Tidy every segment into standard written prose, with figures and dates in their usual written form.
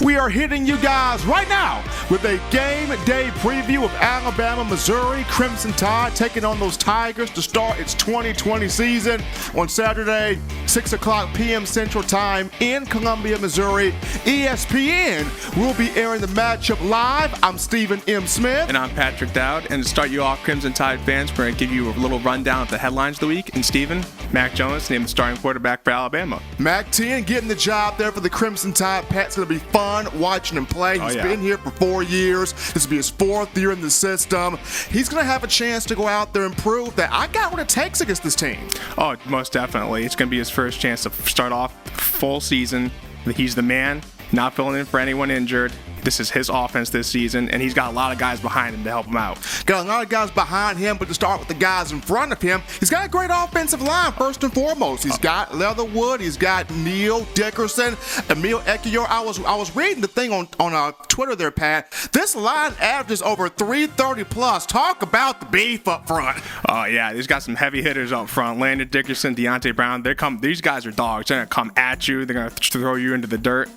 We are hitting you guys right now with a game day preview of Alabama, Missouri. Crimson Tide taking on those Tigers to start its 2020 season on Saturday, 6 o'clock p.m. Central Time in Columbia, Missouri. ESPN will be airing the matchup live. I'm Stephen M. Smith. And I'm Patrick Dowd. And to start you off, Crimson Tide fans, we're going to give you a little rundown of the headlines of the week. And Stephen, Mac Jones named the starting quarterback for Alabama. Mac 10 getting the job there for the Crimson Tide. Pat's going to be fun watching him play. He's been here for 4 years. This will be his 4th year in the system. He's going to have a chance to go out there and prove that I got what it takes against this team. Oh, most definitely. It's going to be his first chance to start off full season. He's the man, not filling in for anyone injured. This is his offense this season, and he's got a lot of guys behind him to help him out. Got a lot of guys behind him, but to start with the guys in front of him, he's got a great offensive line, first and foremost. He's got Leatherwood, he's got Neal Dickerson, Emil Ekiyor. I was reading the thing on Twitter there, Pat. This line averages over 330 plus. Talk about the beef up front. Oh, yeah, he's got some heavy hitters up front. Landon Dickerson, Deontay Brown, these guys are dogs. They're going to come at you. They're going to throw you into the dirt.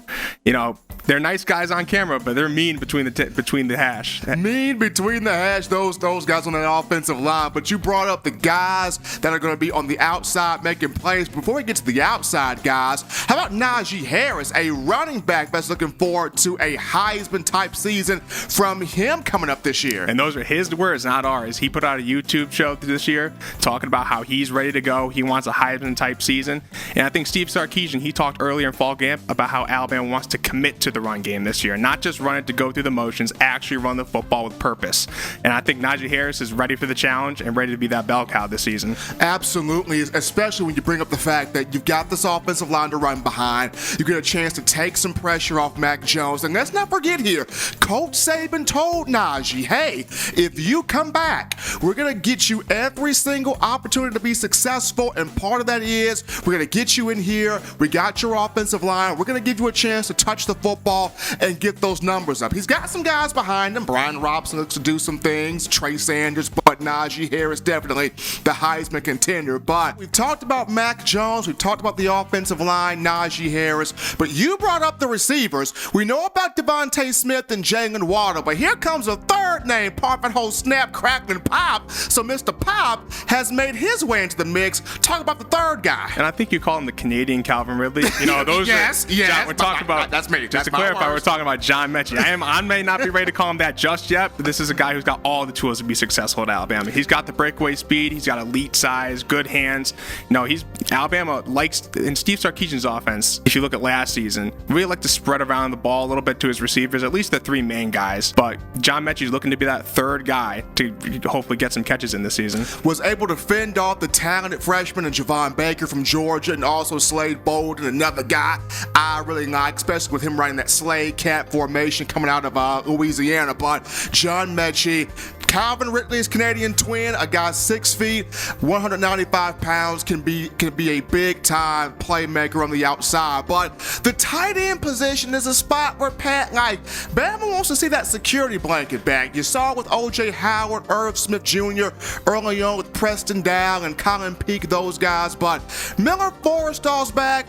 You know, they're nice guys on camera, but they're mean between the hash. Mean between the hash, those guys on that offensive line. But you brought up the guys that are going to be on the outside making plays. Before we get to the outside guys, how about Najee Harris, a running back that's looking forward to a Heisman-type season from him coming up this year? And those are his words, not ours. He put out a YouTube show this year talking about how he's ready to go. He wants a Heisman-type season. And I think Steve Sarkisian, he talked earlier in fall camp about how Alabama wants to commit to the run game this year, not just run it to go through the motions, actually run the football with purpose. And I think Najee Harris is ready for the challenge and ready to be that bell cow this season. Absolutely, especially when you bring up the fact that you've got this offensive line to run behind. You get a chance to take some pressure off Mac Jones. And let's not forget here, Coach Saban told Najee, hey, if you come back, we're going to get you every single opportunity to be successful. And part of that is we're going to get you in here. We got your offensive line. We're going to give you a chance to touch the football and get those numbers up. He's got some guys behind him. Brian Robson looks to do some things. Trey Sanders, but Najee Harris definitely the Heisman contender. But we've talked about Mac Jones. We've talked about the offensive line, Najee Harris. But you brought up the receivers. We know about Devontae Smith and Jalen Waddle, but here comes a third name, Parfait Whole Snap, Crackling Pop. So Mr. Pop has made his way into the mix. Talk about the third guy. And I think you call him the Canadian Calvin Ridley. You know, those yes. We're talking about. That's me. Just to clarify, we're talking about John Mechie. I may not be ready to call him that just yet, but this is a guy who's got all the tools to be successful at Alabama. He's got the breakaway speed. He's got elite size, good hands. Alabama likes, in Steve Sarkisian's offense, if you look at last season, really like to spread around the ball a little bit to his receivers, at least the 3 main guys. But John Mechie is looking to be that third guy to hopefully get some catches in this season. Was able to fend off the talented freshman and Javon Baker from Georgia, and also Slade Bolden, another guy I really like, especially with him running that Slade Cat formation coming out of Louisiana. But John Mechie, Calvin Ridley's Canadian twin, a guy 6 feet, 195 pounds, can be a big-time playmaker on the outside. But the tight end position is a spot where Bama wants to see that security blanket back. You saw with O.J. Howard, Irv Smith Jr., early on with Preston Dow and Colin Peake, those guys. But Miller Forrestall's back.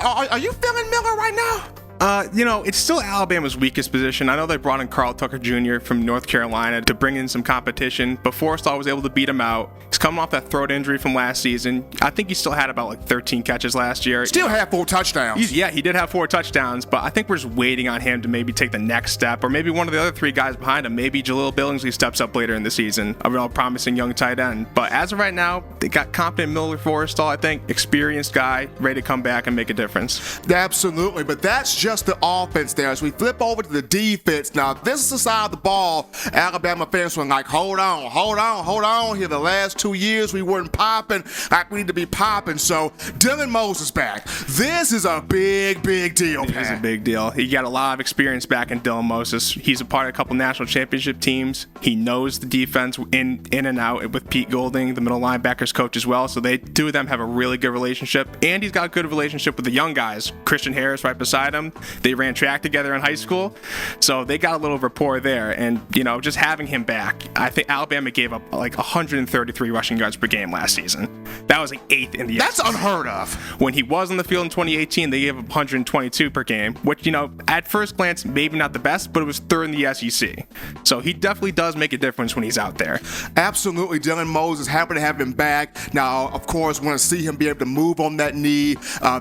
Are you feeling Miller right now? It's still Alabama's weakest position. I know they brought in Carl Tucker Jr. from North Carolina to bring in some competition, but Forrestall was able to beat him out. He's coming off that throat injury from last season. I think he still had about 13 catches last year. Still had 4 touchdowns. He did have 4 touchdowns, but I think we're just waiting on him to maybe take the next step, or maybe one of the other 3 guys behind him. Maybe Jaleel Billingsley steps up later in the season, a real promising young tight end. But as of right now, they got confident Miller Forrestall, I think, experienced guy, ready to come back and make a difference. Absolutely, but that's just the offense there. As we flip over to the defense, now this is the side of the ball Alabama fans were like, hold on here. The last 2 years we weren't popping like we need to be popping. So Dylan Moses back. This is a big deal. It is a big deal. He got a lot of experience back in Dylan Moses. He's a part of a couple national championship teams. He knows the defense in and out with Pete Golding, the middle linebackers coach as well. So they 2 of them have a really good relationship, and he's got a good relationship with the young guys. Christian Harris right beside him. They ran track together in high school, so they got a little rapport there. And, just having him back, I think Alabama gave up like 133 rushing yards per game last season. That was like 8th in the That's SEC. unheard of. When he was on the field in 2018, they gave up 122 per game, which, at first glance, maybe not the best, but it was 3rd in the SEC. So he definitely does make a difference when he's out there. Absolutely. Dylan Moses, happy to have him back. Now, of course, want to see him be able to move on that knee,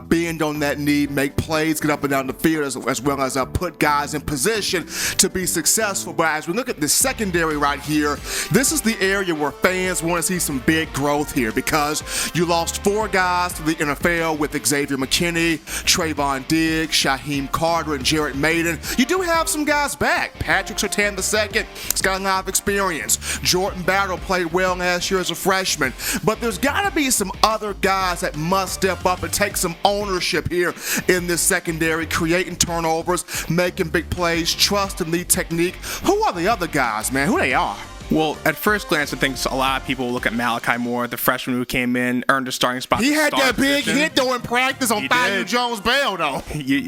bend on that knee, make plays, get up and down the field, as well as put guys in position to be successful. But as we look at the secondary right here, this is the area where fans want to see some big growth here, because you lost 4 guys to the NFL with Xavier McKinney, Trayvon Diggs, Shaheem Carter, and Jarrett Maiden. You do have some guys back. Patrick Surtain II has got a lot of experience. Jordan Battle played well last year as a freshman. But there's got to be some other guys that must step up and take some ownership here in this secondary, creating turnovers, making big plays, trusting the technique. Who are the other guys, man? Who they are? Well, at first glance, I think a lot of people look at Malachi Moore, the freshman who came in, earned a starting spot. He had that big position. hit, though, in practice on Bayou Jones-Bell, though.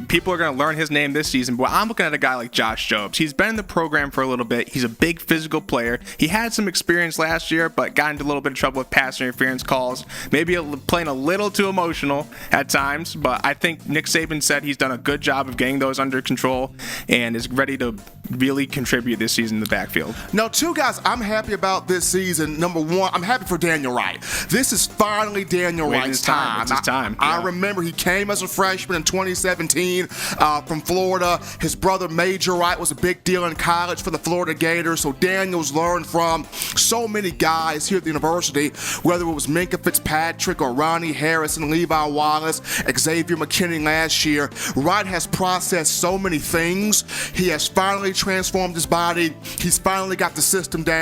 People are going to learn his name this season, but I'm looking at a guy like Josh Jobs. He's been in the program for a little bit. He's a big physical player. He had some experience last year, but got into a little bit of trouble with pass interference calls. Maybe playing a little too emotional at times, but I think Nick Saban said he's done a good job of getting those under control and is ready to really contribute this season in the backfield. Now, 2 guys I'm happy about this season. Number 1, I'm happy for Daniel Wright. This is finally Daniel Wright's time. It's his time. I remember he came as a freshman in 2017 from Florida. His brother Major Wright was a big deal in college for the Florida Gators, so Daniel's learned from so many guys here at the university, whether it was Minkah Fitzpatrick or Ronnie Harrison, Levi Wallace, Xavier McKinney last year. Wright has processed so many things. He has finally transformed his body. He's finally got the system down.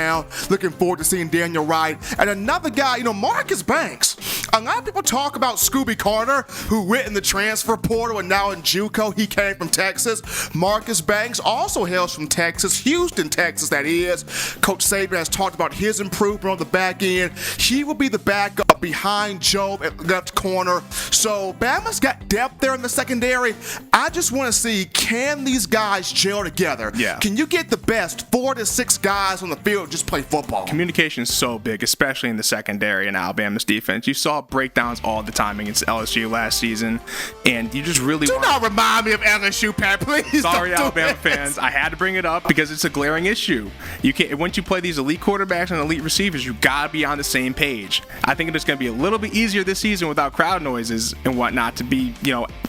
Looking forward to seeing Daniel Wright. And another guy, Marcus Banks. A lot of people talk about Scooby Carter, who went in the transfer portal and now in JUCO. He came from Texas. Marcus Banks also hails from Texas, Houston, Texas, that is. Coach Saban has talked about his improvement on the back end. He will be the backup behind Job at left corner. So Bama's got depth there in the secondary. I just want to see, can these guys gel together? Yeah. Can you get the best 4 to 6 guys on the field just play football? Communication is so big, especially in the secondary in Alabama's defense. You saw breakdowns all the time against LSU last season, and you just really do not remind me of LSU, Pat. Please. Sorry, don't Alabama fans. I had to bring it up because it's a glaring issue. You can't, once you play these elite quarterbacks and elite receivers, you gotta be on the same page. I think it's gonna be a little bit easier this season without crowd noises and whatnot to be,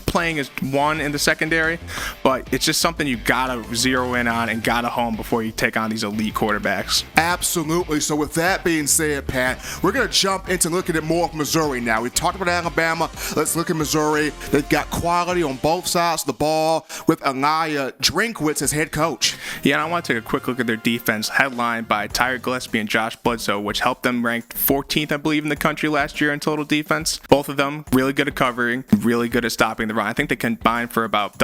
playing as one in the secondary, but it's just something you gotta zero in on and gotta hone before you take on these elite quarterbacks. Absolutely. So with that being said, Pat, we're going to jump into looking at more of Missouri now. We've talked about Alabama. Let's look at Missouri. They've got quality on both sides of the ball with Elijah Drinkwitz as head coach. Yeah, and I want to take a quick look at their defense, headlined by Tyre Gillespie and Josh Bledsoe, which helped them rank 14th, I believe, in the country last year in total defense. Both of them really good at covering, really good at stopping the run. I think they combined for about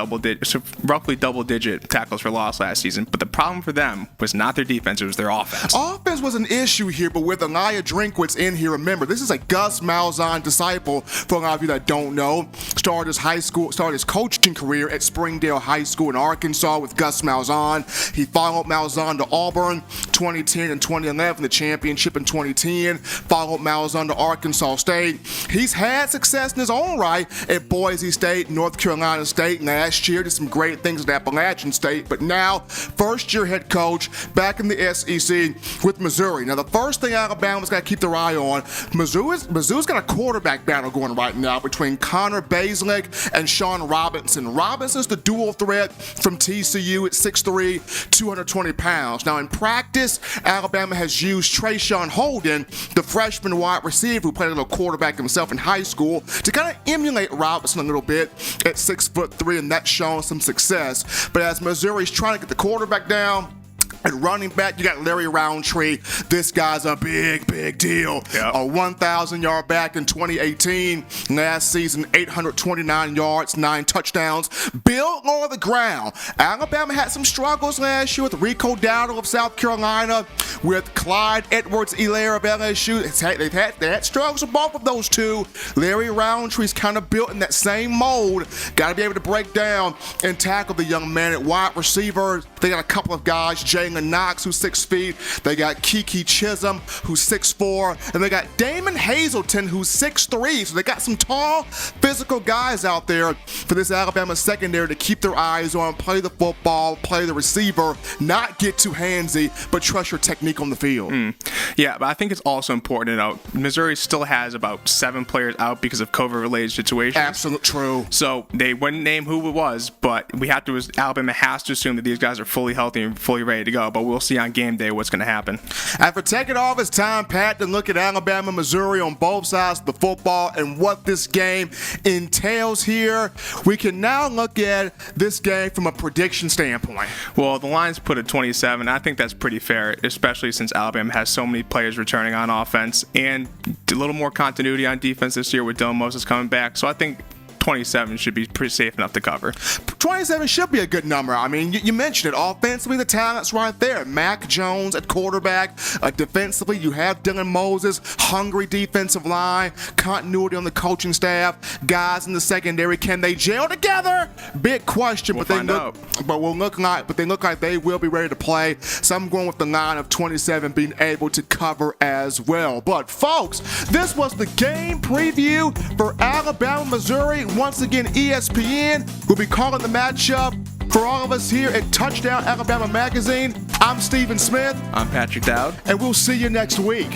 roughly double-digit tackles for loss last season. But the problem for them was not their defense; it was their offense. Offense was an issue here, but with Elijah Drinkwitz in here, remember this is a Gus Malzahn disciple. For a lot of you that don't know, started his coaching career at Springdale High School in Arkansas with Gus Malzahn. He followed Malzahn to Auburn 2010 and 2011, the championship in 2010. Followed Malzahn to Arkansas State. He's had success in his own right at Boise State, North Carolina State last year. Did some great things at Appalachian State, but now first-year head coach back in the SEC with Missouri. Now, the first thing Alabama's got to keep their eye on, Mizzou's got a quarterback battle going right now between Connor Baselick and Sean Robinson. Robinson's the dual threat from TCU at 6'3", 220 pounds. Now, in practice, Alabama has used Trayshawn Holden, the freshman wide receiver who played a little quarterback himself in high school, to kind of emulate Robinson a little bit at 6'3", and that's shown some success. But as Missouri's trying to get the quarterback down, At running back, you got Larry Roundtree. This guy's a big, big deal. Yep. A 1,000-yard back in 2018. Last season, 829 yards, 9 touchdowns. Built on the ground. Alabama had some struggles last year with Rico Dowdle of South Carolina, with Clyde Edwards-Helaire of LSU. They had struggles with both of those two. Larry Roundtree's kind of built in that same mold. Got to be able to break down and tackle the young man at wide receiver. They got a couple of guys, Jalen Knox, who's 6 feet. They got Kiki Chisholm, who's 6'4", and they got Damon Hazelton, who's 6'3". So they got some tall, physical guys out there for this Alabama secondary to keep their eyes on, play the football, play the receiver, not get too handsy, but trust your technique on the field. Yeah, but I think it's also important to note Missouri still has about 7 players out because of COVID-related situations. Absolute true. So they wouldn't name who it was, but Alabama has to assume that these guys are fully healthy and fully ready to go. But we'll see on game day what's going to happen. After taking all his time, Pat, to look at Alabama, Missouri on both sides of the football and what this game entails here, we can now look at this game from a prediction standpoint. Well, the line's put at 27. I think that's pretty fair, especially since Alabama has so many players returning on offense and a little more continuity on defense this year with Dylan Moses coming back. So I think 27 should be pretty safe enough to cover. 27 should be a good number. I mean, you mentioned it. Offensively, the talent's right there. Mac Jones at quarterback. Defensively, you have Dylan Moses, hungry defensive line, continuity on the coaching staff, guys in the secondary. Can they gel together? Big question, We'll but find out. they look like they will be ready to play. So I'm going with the line of 27 being able to cover as well. But folks, this was the game preview for Alabama, Missouri. Once again, ESPN will be calling the matchup. For all of us here at Touchdown Alabama Magazine, I'm Stephen Smith. I'm Patrick Dowd. And we'll see you next week.